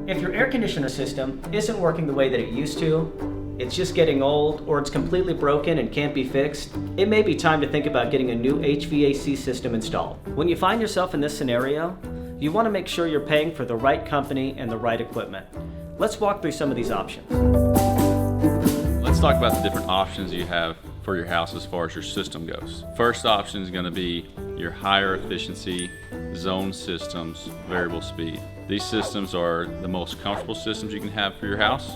If your air conditioner system isn't working the way that it used to, it's just getting old, or it's completely broken and can't be fixed, it may be time to think about getting a new HVAC system installed. When you find yourself in this scenario, you want to make sure you're paying for the right company and the right equipment. Let's walk through some of these options. Let's talk about the different options you have for your house as far as your system goes. First option is going to be your higher efficiency zone systems, variable speed. These systems are the most comfortable systems you can have for your house.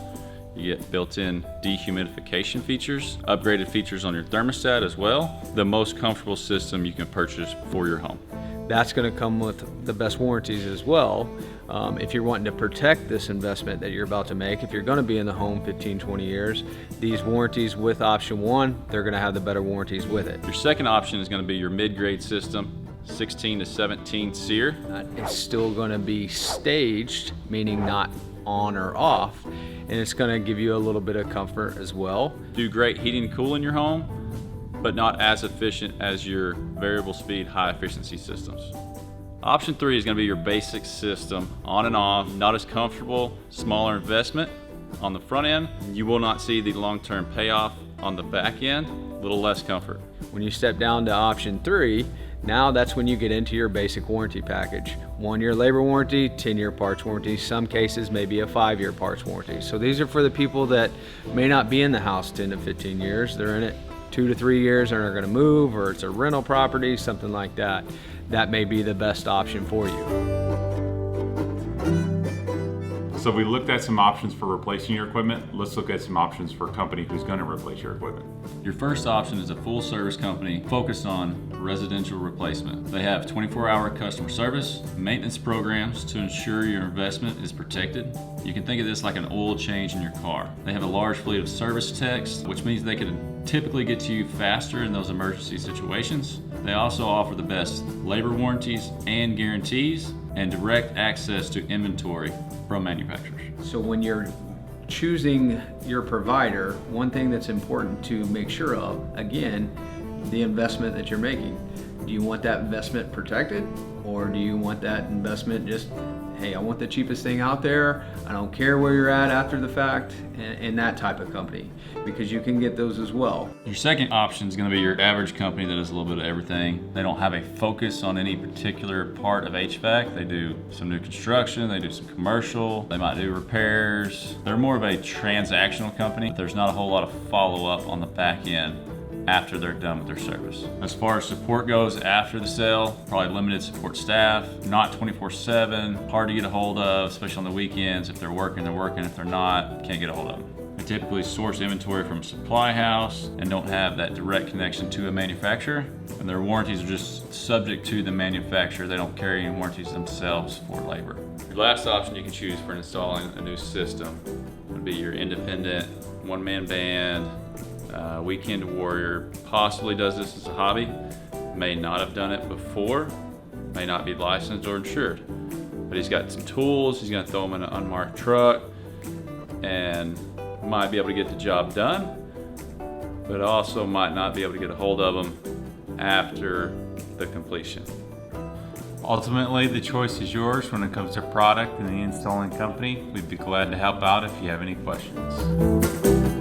You get built-in dehumidification features, upgraded features on your thermostat as well. The most comfortable system you can purchase for your home. That's going to come with the best warranties as well. If you're wanting to protect this investment that you're about to make, if you're going to be in the home 15, 20 years, these warranties with option 1, they're going to have the better warranties with it. Your second option is going to be your mid-grade system, 16 to 17 SEER. It's still going to be staged, meaning not on or off, and it's going to give you a little bit of comfort as well. Do great heating and cooling in your home, but not as efficient as your variable speed, high efficiency systems. Option 3 is going to be your basic system, on and off, not as comfortable, smaller investment on the front end. You will not see the long-term payoff on the back end, a little less comfort. When you step down to option 3, now that's when you get into your basic warranty package. 1-year labor warranty, 10-year parts warranty, some cases maybe a 5-year parts warranty. So these are for the people that may not be in the house 10 to 15 years, they're in it 2 to 3 years and are going to move, or it's a rental property, something like that. That may be the best option for you. So we looked at some options for replacing your equipment. Let's look at some options for a company who's going to replace your equipment. Your first option is a full service company focused on residential replacement. They have 24-hour customer service, maintenance programs to ensure your investment is protected. You can think of this like an oil change in your car. They have a large fleet of service techs, which means they can typically get to you faster in those emergency situations. They also offer the best labor warranties and guarantees, and direct access to inventory from manufacturers. So when you're choosing your provider, one thing that's important to make sure of, again, the investment that you're making. Do you want that investment protected, or do you want that investment just, hey, I want the cheapest thing out there, I don't care where you're at after the fact, and that type of company, because you can get those as well. Your second option is going to be your average company that does a little bit of everything. They don't have a focus on any particular part of HVAC. They do some new construction, they do some commercial, they might do repairs. They're more of a transactional company. There's not a whole lot of follow-up on the back end after they're done with their service. As far as support goes after the sale, probably limited support staff, not 24/7, hard to get a hold of, especially on the weekends. If they're working, they're working. If they're not, can't get a hold of them. They typically source inventory from a supply house and don't have that direct connection to a manufacturer. And their warranties are just subject to the manufacturer. They don't carry any warranties themselves for labor. Your last option you can choose for installing a new system would be your independent one-man band. Weekend warrior possibly does this as a hobby, may not have done it before, may not be licensed or insured, but he's got some tools, he's going to throw them in an unmarked truck and might be able to get the job done, but also might not be able to get a hold of them after the completion. Ultimately, the choice is yours when it comes to product and the installing company. We'd be glad to help out if you have any questions.